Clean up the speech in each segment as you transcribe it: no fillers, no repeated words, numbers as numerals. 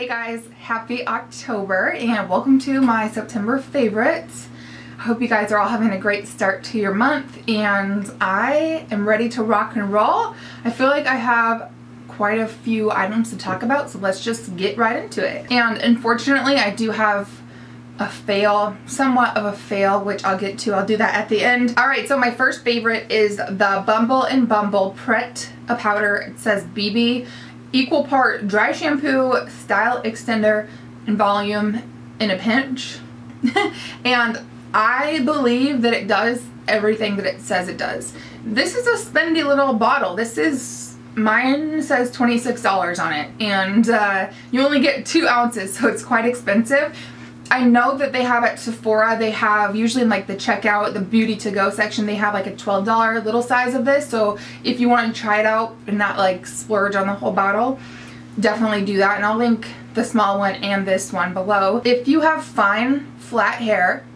Hey guys, happy October and welcome to my September favorites. I hope you guys are all having a great start to your month and I am ready to rock and roll. I feel like I have quite a few items to talk about, so let's just get right into it. And unfortunately I do have a fail, somewhat of a fail, which I'll get to. I'll do that at the end. Alright, so my first favorite is the Bumble Bumble Pret a powder. It says BB. Equal part dry shampoo, style extender, and volume in a pinch. And I believe that it does everything that it says it does. This is a spendy little bottle. Mine says $26 on it, and you only get 2 ounces, so it's quite expensive. I know that they have at Sephora, they have usually in like the checkout, the beauty to go section, they have like a $12 little size of this. So if you want to try it out and not like splurge on the whole bottle, definitely do that. And I'll link the small one and this one below. If you have fine, flat hair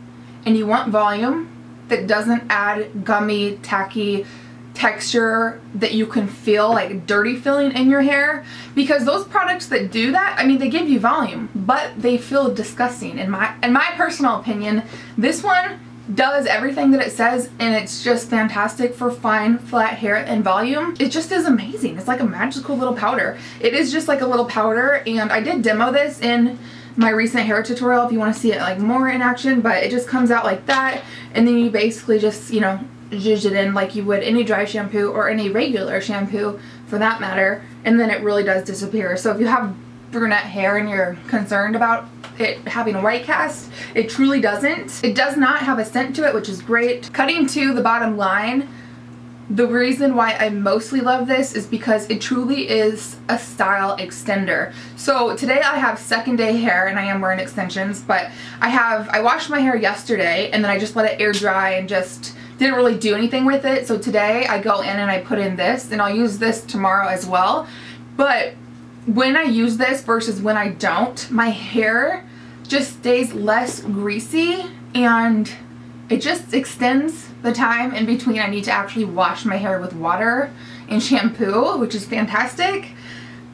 and you want volume that doesn't add gummy, tacky texture that you can feel like dirty feeling in your hair, because those products that do that, I mean, they give you volume but they feel disgusting in my personal opinion. This one does everything that it says and it's just fantastic for fine flat hair and volume. It just is amazing. It's like a magical little powder. It is just like a little powder, and I did demo this in my recent hair tutorial if you want to see it like more in action, but it just comes out like that, and then you basically just, you know, zhuzh it in like you would any dry shampoo or any regular shampoo for that matter, and then it really does disappear. So if you have brunette hair and you're concerned about it having a white cast, it truly doesn't. It does not have a scent to it, which is great. Cutting to the bottom line, the reason why I mostly love this is because it truly is a style extender. So today I have second day hair and I am wearing extensions, but I washed my hair yesterday and then I just let it air dry and just didn't really do anything with it. So today I go in and I put in this, and I'll use this tomorrow as well. But when I use this versus when I don't, my hair just stays less greasy and it just extends the time in between I need to actually wash my hair with water and shampoo, which is fantastic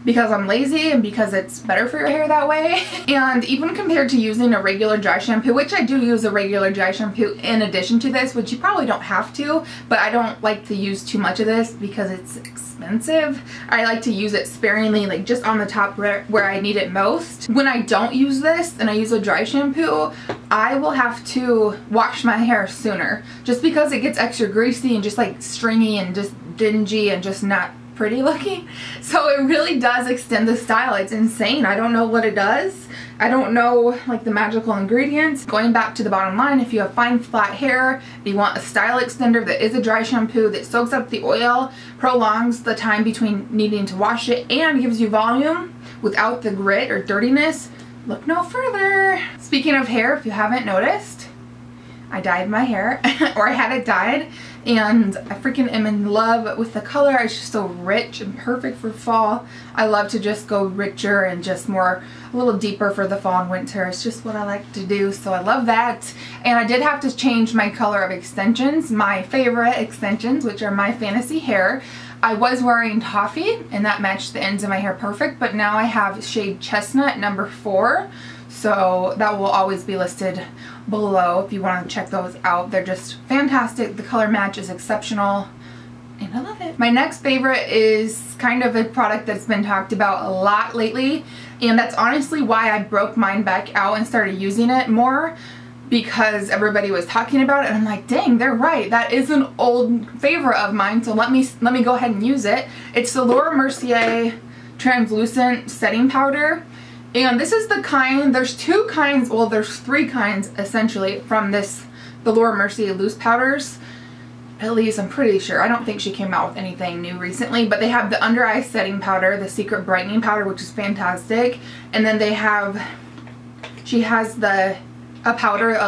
because I'm lazy and because it's better for your hair that way. And even compared to using a regular dry shampoo, which I do use a regular dry shampoo in addition to this, which you probably don't have to, but I don't like to use too much of this because it's expensive. I like to use it sparingly, like just on the top where I need it most. When I don't use this and I use a dry shampoo, I will have to wash my hair sooner just because it gets extra greasy and just like stringy and just dingy and just not pretty looking. So it really does extend the style. It's insane. I don't know what it does. I don't know like the magical ingredients. Going back to the bottom line, if you have fine flat hair, you want a style extender that is a dry shampoo that soaks up the oil, prolongs the time between needing to wash it, and gives you volume without the grit or dirtiness, look no further. Speaking of hair, if you haven't noticed, I dyed my hair or I had it dyed, and I freaking am in love with the color. It's just so rich and perfect for fall. I love to just go richer and just more, a little deeper for the fall and winter. It's just what I like to do, so I love that. And I did have to change my color of extensions, my favorite extensions, which are my fantasy hair. I was wearing toffee and that matched the ends of my hair perfect, but now I have shade chestnut number 4. So that will always be listed below if you want to check those out. They're just fantastic. The color match is exceptional and I love it. My next favorite is kind of a product that's been talked about a lot lately, and that's honestly why I broke mine back out and started using it more, because everybody was talking about it and I'm like, dang, they're right. That is an old favorite of mine, so let me go ahead and use it. It's the Laura Mercier translucent setting powder. And this is the kind, there's 2 kinds, well there's 3 kinds essentially from the Laura Mercier loose powders. At least I'm pretty sure. I don't think she came out with anything new recently, but they have the under eye setting powder, the secret brightening powder, which is fantastic. And then she has a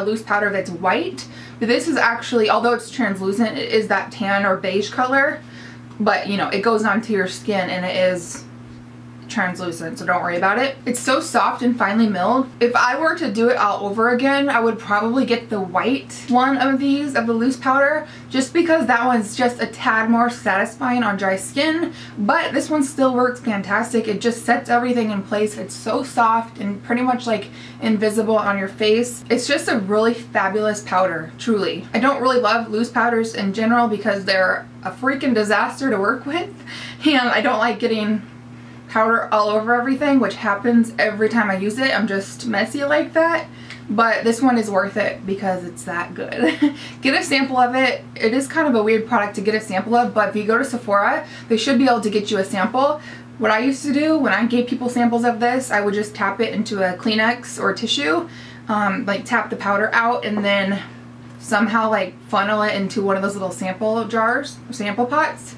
loose powder that's white. But this is actually, although it's translucent, it is that tan or beige color. But you know, it goes onto your skin and it is translucent, so don't worry about it. It's so soft and finely milled. If I were to do it all over again, I would probably get the white one of these, of the loose powder, just because that one's just a tad more satisfying on dry skin, but this one still works fantastic. It just sets everything in place. It's so soft and pretty much like invisible on your face. It's just a really fabulous powder, truly. I don't really love loose powders in general because they're a freaking disaster to work with, and I don't like getting powder all over everything, which happens every time I use it. I'm just messy like that. But this one is worth it because it's that good. Get a sample of it. It is kind of a weird product to get a sample of, but if you go to Sephora, they should be able to get you a sample. What I used to do when I gave people samples of this, I would just tap it into a Kleenex or tissue, like tap the powder out and then somehow like funnel it into one of those little sample jars, sample pots.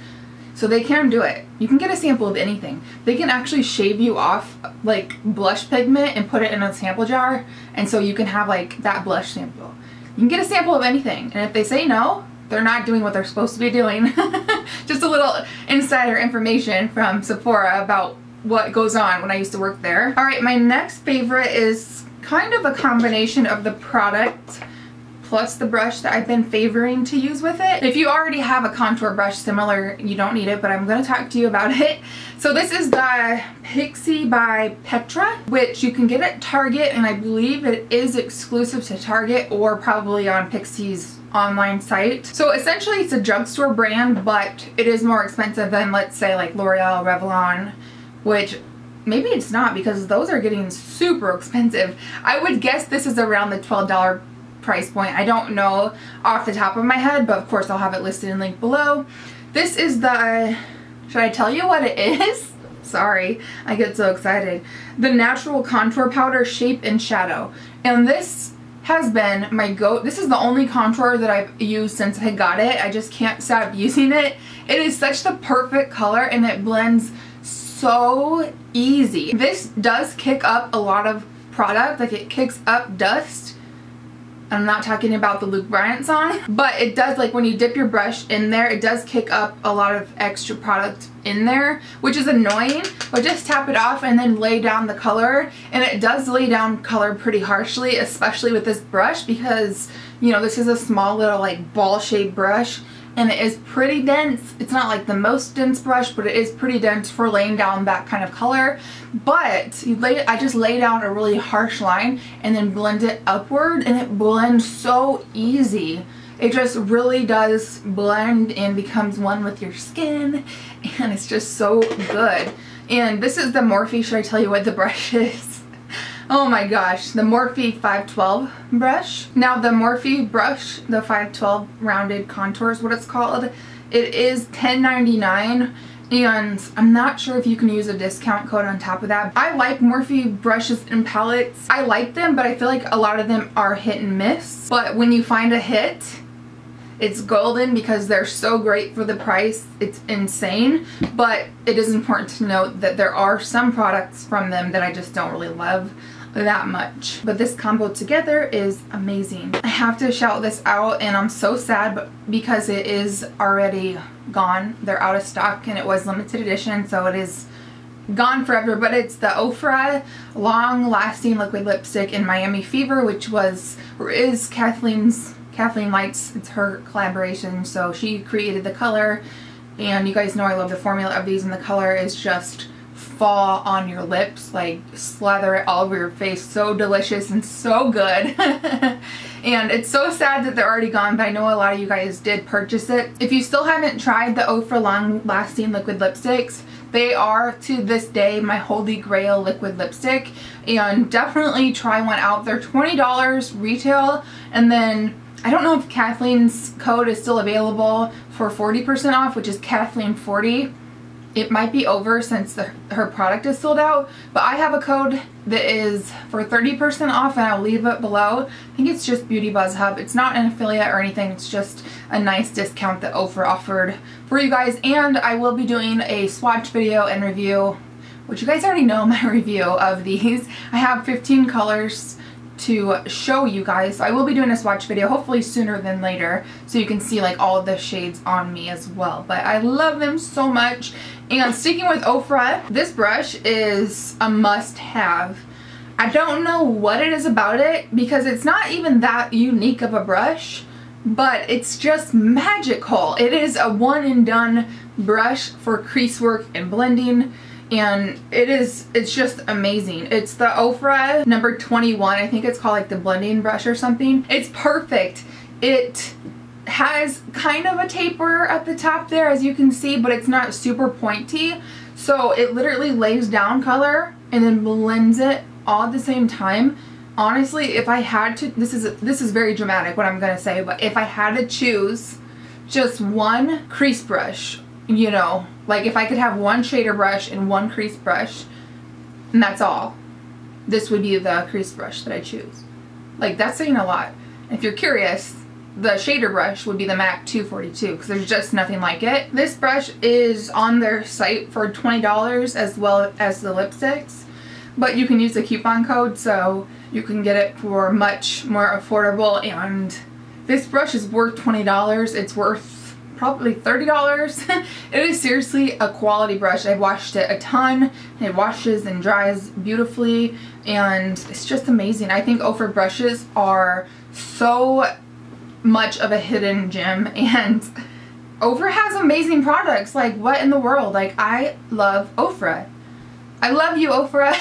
So they can do it. You can get a sample of anything. They can actually shave you off like blush pigment and put it in a sample jar, and so you can have like that blush sample. You can get a sample of anything, and if they say no, they're not doing what they're supposed to be doing. Just a little insider information from Sephora about what goes on when I used to work there. Alright, my next favorite is kind of a combination of the product plus the brush that I've been favoring to use with it. If you already have a contour brush similar, you don't need it, but I'm going to talk to you about it. So this is the Pixie by Petra, which you can get at Target, and I believe it is exclusive to Target or probably on Pixie's online site. So essentially it's a drugstore brand, but it is more expensive than, let's say, like L'Oreal, Revlon, which maybe it's not because those are getting super expensive. I would guess this is around the $12 price point. I don't know off the top of my head, but of course I'll have it listed and linked below. This is the, should I tell you what it is? Sorry, I get so excited. The Natural Contour Powder Shape and Shadow. And this has been my this is the only contour that I've used since I got it. I just can't stop using it. It is such the perfect color and it blends so easy. This does kick up a lot of product, like it kicks up dust. I'm not talking about the Luke Bryan song, but it does, like when you dip your brush in there, it does kick up a lot of extra product in there, which is annoying, but just tap it off and then lay down the color, and it does lay down color pretty harshly, especially with this brush because, you know, this is a small little like ball shaped brush and it is pretty dense. It's not like the most dense brush, but it is pretty dense for laying down that kind of color. But I just lay down a really harsh line and then blend it upward, and it blends so easy. It just really does blend and becomes one with your skin, and it's just so good. And this is the Morphe. Should I tell you what the brush is? Oh my gosh, the Morphe 512 brush. Now the Morphe brush, the 512 rounded contour is what it's called. It is $10.99, and I'm not sure if you can use a discount code on top of that. I like Morphe brushes and palettes. I like them, but I feel like a lot of them are hit and miss. But when you find a hit, it's golden because they're so great for the price. It's insane, but it is important to note that there are some products from them that I just don't really love that much. But this combo together is amazing. I have to shout this out, and I'm so sad because it is already gone. They're out of stock and it was limited edition, so it is gone forever. But it's the OFRA Long Lasting Liquid Lipstick in Miami Fever, which is Kathleen Lights. It's her collaboration, so she created the color, and you guys know I love the formula of these, and the color is just fall on your lips, like slather it all over your face. So delicious and so good. And it's so sad that they're already gone, but I know a lot of you guys did purchase it. If you still haven't tried the OFRA Long Lasting Liquid Lipsticks, they are to this day my holy grail liquid lipstick, and definitely try one out. They're $20 retail, and then I don't know if Kathleen's code is still available for 40% off, which is Kathleen40. It might be over since her product is sold out, but I have a code that is for 30% off, and I'll leave it below. I think it's just BeautyBuzzHub. It's not an affiliate or anything. It's just a nice discount that OFRA offered for you guys. And I will be doing a swatch video and review, which you guys already know my review of these. I have 15 colors to show you guys, so I will be doing a swatch video hopefully sooner than later, so you can see like all of the shades on me as well. But I love them so much, And sticking with OFRA, this brush is a must-have. I don't know what it is about it because it's not even that unique of a brush, but it's just magical. It is a one and done brush for crease work and blending, and it's just amazing. It's the OFRA number 21. I think it's called like the blending brush or something. It's perfect. It has kind of a taper at the top there, as you can see, but it's not super pointy. So it literally lays down color and then blends it all at the same time. Honestly, if I had to, this is very dramatic what I'm gonna say, but if I had to choose just one crease brush, you know, like if I could have one shader brush and one crease brush, and that's all, this would be the crease brush that I choose. Like, that's saying a lot. If you're curious, the shader brush would be the MAC 242 because there's just nothing like it. This brush is on their site for $20 as well as the lipsticks, but you can use the coupon code so you can get it for much more affordable, and this brush is worth $20. It's worth probably $30. It is seriously a quality brush. I've washed it a ton. It washes and dries beautifully, and it's just amazing. I think OFRA brushes are so much of a hidden gem, and OFRA has amazing products. Like, what in the world? Like, I love OFRA. I love you, OFRA.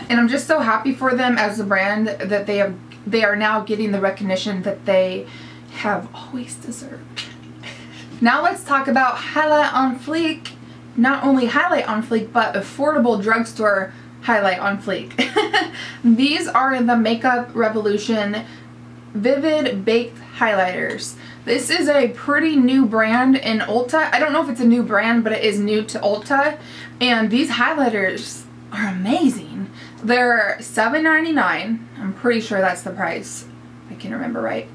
And I'm just so happy for them as a brand that they are now getting the recognition that they have always deserved. Now let's talk about highlight on fleek. Not only highlight on fleek, but affordable drugstore highlight on fleek. These are the Makeup Revolution Vivid Baked Highlighters. This is a pretty new brand in Ulta. I don't know if it's a new brand, but it is new to Ulta. And these highlighters are amazing. They're $7.99. I'm pretty sure that's the price. I can't remember right.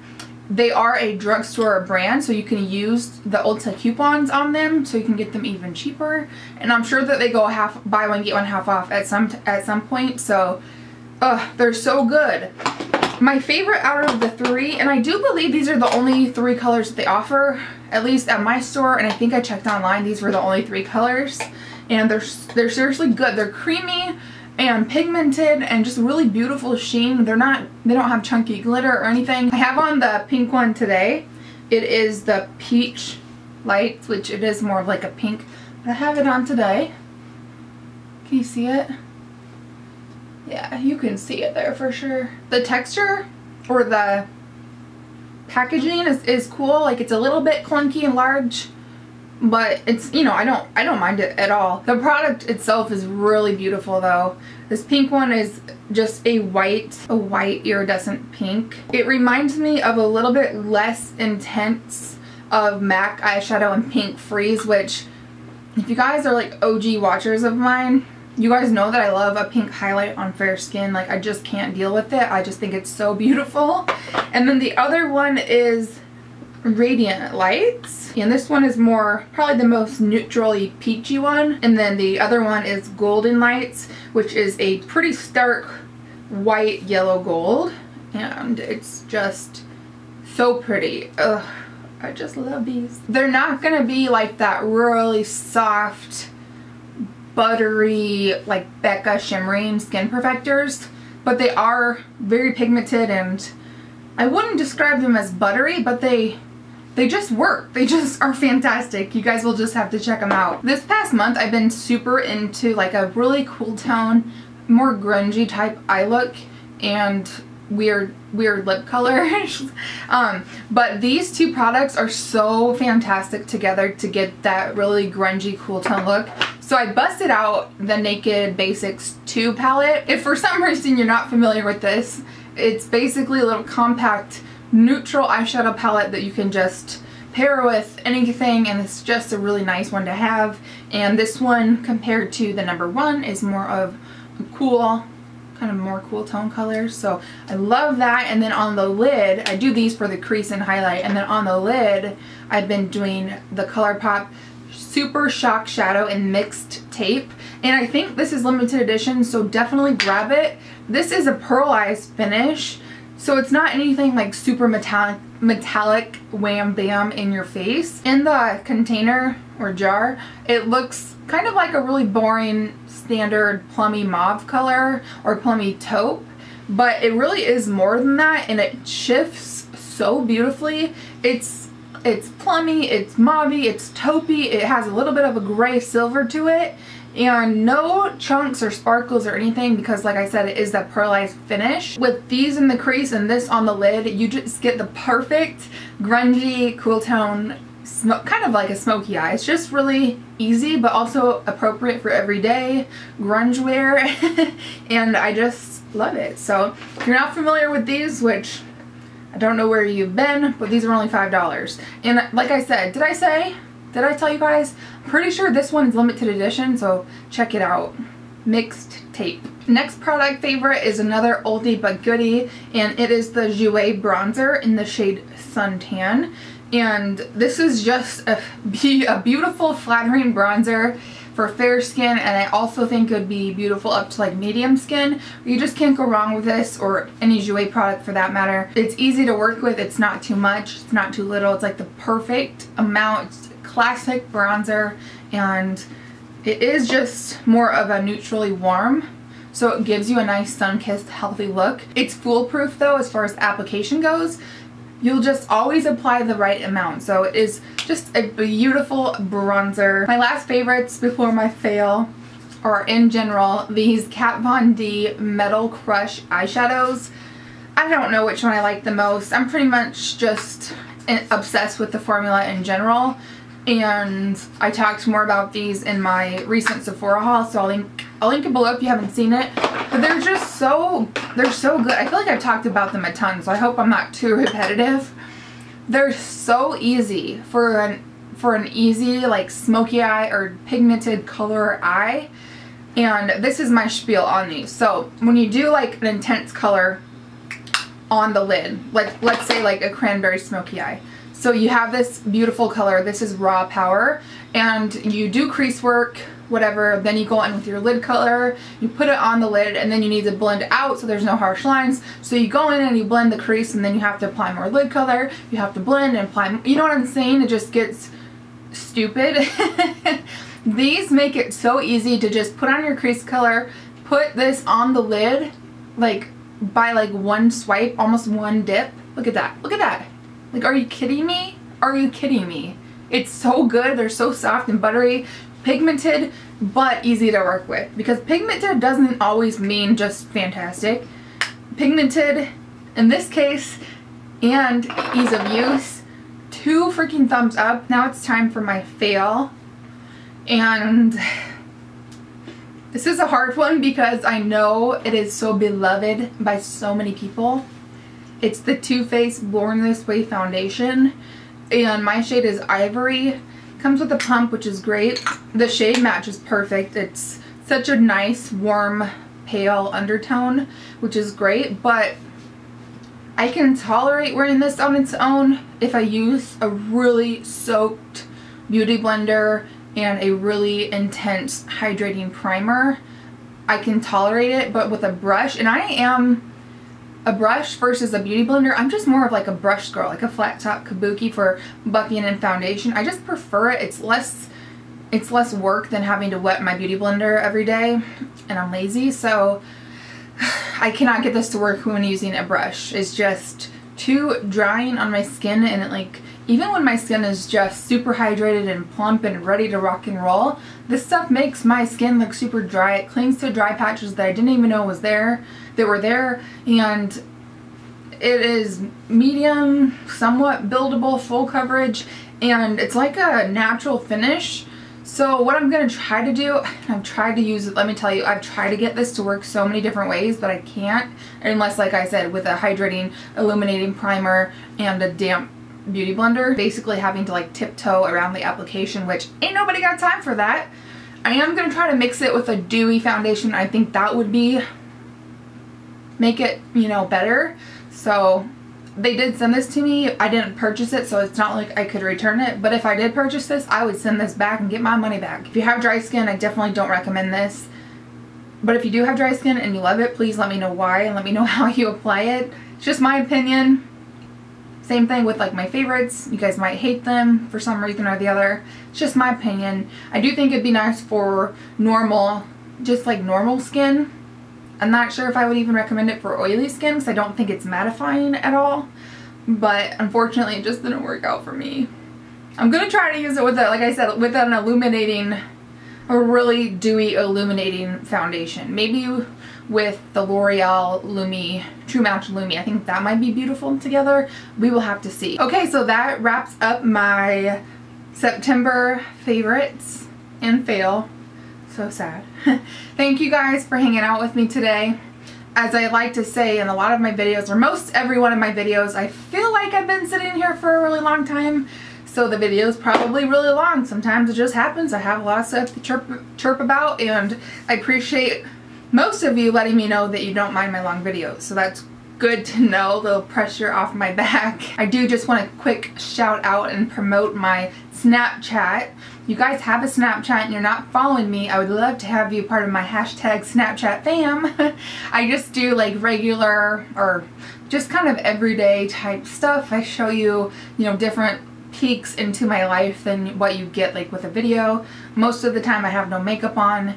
They are a drugstore brand, so you can use the Ulta coupons on them, so you can get them even cheaper. And I'm sure that they go buy one get one half off at some point. So, they're so good. My favorite out of the three, and I do believe these are the only three colors that they offer, at least at my store, and I think I checked online, these were the only three colors, and they're seriously good. They're creamy and pigmented and just really beautiful sheen. They don't have chunky glitter or anything. I have on the pink one today. It is the Peach Lights, which it is more of like a pink, but I have it on today. Can you see it? Yeah, you can see it there for sure. The texture or the packaging is cool. Like, it's a little bit clunky and large, but it's, you know, I don't mind it at all. The product itself is really beautiful though. This pink one is just a white iridescent pink. It reminds me of a little bit less intense of MAC eyeshadow and Pink Freeze, which, if you guys are like OG watchers of mine, you guys know that I love a pink highlight on fair skin. Like, I just can't deal with it. I just think it's so beautiful. And then the other one is Radiant Lights. And this one is more, probably the most neutrally peachy one. And then the other one is Golden Lights, which is a pretty stark white yellow gold. And it's just so pretty. Ugh, I just love these. They're not gonna be like that really soft, buttery, like Becca shimmering skin perfectors, but they are very pigmented, and I wouldn't describe them as buttery, but they just work. They just are fantastic. You guys will just have to check them out. This past month I've been super into like a really cool tone, more grungy type eye look and weird lip colors. But these two products are so fantastic together to get that really grungy cool tone look. So I busted out the Naked Basics 2 palette. If for some reason you're not familiar with this, it's basically a little compact neutral eyeshadow palette that you can just pair with anything, and it's just a really nice one to have. And this one, compared to the number one, is more of a cool, kind of more cool tone colors. So I love that. And then on the lid, I do these for the crease and highlight, and then on the lid I've been doing the ColourPop Super Shock Shadow in mixed tape, and I think this is limited edition, so definitely grab it. This is a pearlized finish, So it's not anything like super metallic wham bam in your face. In the container or jar, it looks kind of like a really boring standard plummy mauve color or plummy taupe, but it really is more than that, and it shifts so beautifully. It's plummy, it's mauvey, it's taupey, it has a little bit of a gray silver to it, and no chunks or sparkles or anything, because like I said, it is that pearlized finish. With these in the crease and this on the lid, you just get the perfect grungy, cool tone, kind of like a smoky eye. It's just really easy, but also appropriate for everyday grunge wear, and I just love it. So if you're not familiar with these, which I don't know where you've been, but these are only $5. And like I said, did I tell you guys? I'm pretty sure this one is limited edition, so check it out. Mixed tape. Next product favorite is another oldie but goodie, and it is the Jouer bronzer in the shade Suntan. And this is just a beautiful flattering bronzer for fair skin, and I also think it would be beautiful up to like medium skin. You just can't go wrong with this, or any Jouer product for that matter. It's easy to work with, it's not too much, it's not too little, it's like the perfect amount. It's classic bronzer, and it is just more of a neutrally warm, so it gives you a nice sun-kissed healthy look. It's foolproof though as far as application goes. You'll just always apply the right amount, so it is just a beautiful bronzer. My last favorites before my fail are, in general, these Kat Von D Metal Crush eyeshadows. I don't know which one I like the most. I'm pretty much just obsessed with the formula in general, and I talked more about these in my recent Sephora haul, so I'll link it below if you haven't seen it. But they're just so good. I feel like I've talked about them a ton, so I hope I'm not too repetitive. They're so easy for an easy like smoky eye or pigmented color eye, and this is my spiel on these. So when you do like an intense color on the lid, like let's say like a cranberry smoky eye, so you have this beautiful color, this is Raw Power, and you do crease work, whatever, then you go in with your lid color, you put it on the lid, and then you need to blend out so there's no harsh lines. So you go in and you blend the crease, and then you have to apply more lid color, you have to blend and apply, you know what I'm saying? It just gets stupid. These make it so easy to just put on your crease color, put this on the lid, like by like one swipe, almost one dip. Look at that, look at that. Like, are you kidding me? Are you kidding me? It's so good. They're so soft and buttery, pigmented, but easy to work with. Because pigmented doesn't always mean just fantastic. Pigmented, in this case, and ease of use, 2 freaking thumbs up. Now it's time for my fail. And this is a hard one because I know it is so beloved by so many people. It's the Too Faced Born This Way foundation, and my shade is Ivory. Comes with a pump, which is great. The shade match is perfect. It's such a nice, warm, pale undertone, which is great, but I can tolerate wearing this on its own if I use a really soaked beauty blender and a really intense hydrating primer. I can tolerate it, but with a brush, and I am a brush versus a beauty blender, I'm just more of like a brush girl, like a flat top kabuki for buffing and foundation. I just prefer it. It's less work than having to wet my beauty blender every day, and I'm lazy, so I cannot get this to work when using a brush. It's just too drying on my skin, and it, like, even when my skin is just super hydrated and plump and ready to rock and roll, this stuff makes my skin look super dry. It clings to dry patches that I didn't even know was there, that were there, and it is medium, somewhat buildable, full coverage, and it's like a natural finish. So what I'm going to try to do, I've tried to use it, let me tell you, I've tried to get this to work so many different ways, but I can't unless, like I said, with a hydrating, illuminating primer and a damp beauty blender, basically having to like tiptoe around the application, which ain't nobody got time for that. I am going to try to mix it with a dewy foundation. I think that would make it, you know, better. So they did send this to me. I didn't purchase it, so it's not like I could return it, but if I did purchase this, I would send this back and get my money back. If you have dry skin, I definitely don't recommend this. But if you do have dry skin and you love it, please let me know why and let me know how you apply it. It's just my opinion. Same thing with like my favorites. You guys might hate them for some reason or the other. It's just my opinion. I do think it'd be nice for normal, just like normal skin. I'm not sure if I would even recommend it for oily skin because I don't think it's mattifying at all. But unfortunately it just didn't work out for me. I'm going to try to use it with, like I said, with an illuminating, a really dewy illuminating foundation. Maybe with the L'Oreal Lumi, True Match Lumi. I think that might be beautiful together. We will have to see. Okay, so that wraps up my September favorites and fail. So sad. Thank you guys for hanging out with me today. As I like to say in a lot of my videos, or most every one of my videos, I feel like I've been sitting here for a really long time. So the video is probably really long. Sometimes it just happens. I have a lot of stuff to chirp about, and I appreciate most of you letting me know that you don't mind my long videos. So that's good to know, a little pressure off my back. I do just want a quick shout out and promote my Snapchat. You guys have a Snapchat and you're not following me, I would love to have you part of my hashtag Snapchat fam. I just do like regular or just kind of everyday type stuff. I show you, you know, different peeks into my life than what you get like with a video. Most of the time I have no makeup on,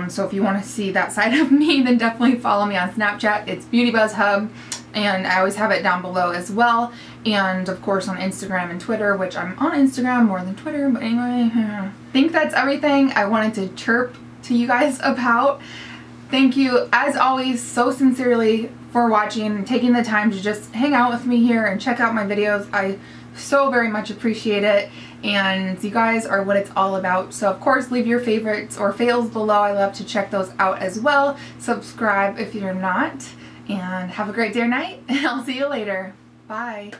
so if you want to see that side of me, then definitely follow me on Snapchat. It's BeautyBuzzHub, and I always have it down below as well, and of course on Instagram and Twitter, which I'm on Instagram more than Twitter, but anyway, I think that's everything I wanted to chirp to you guys about. Thank you as always so sincerely for watching and taking the time to just hang out with me here and check out my videos. I so very much appreciate it, and you guys are what it's all about. So of course leave your favorites or fails below. I love to check those out as well. Subscribe if you're not, and have a great day or night, and I'll see you later. Bye.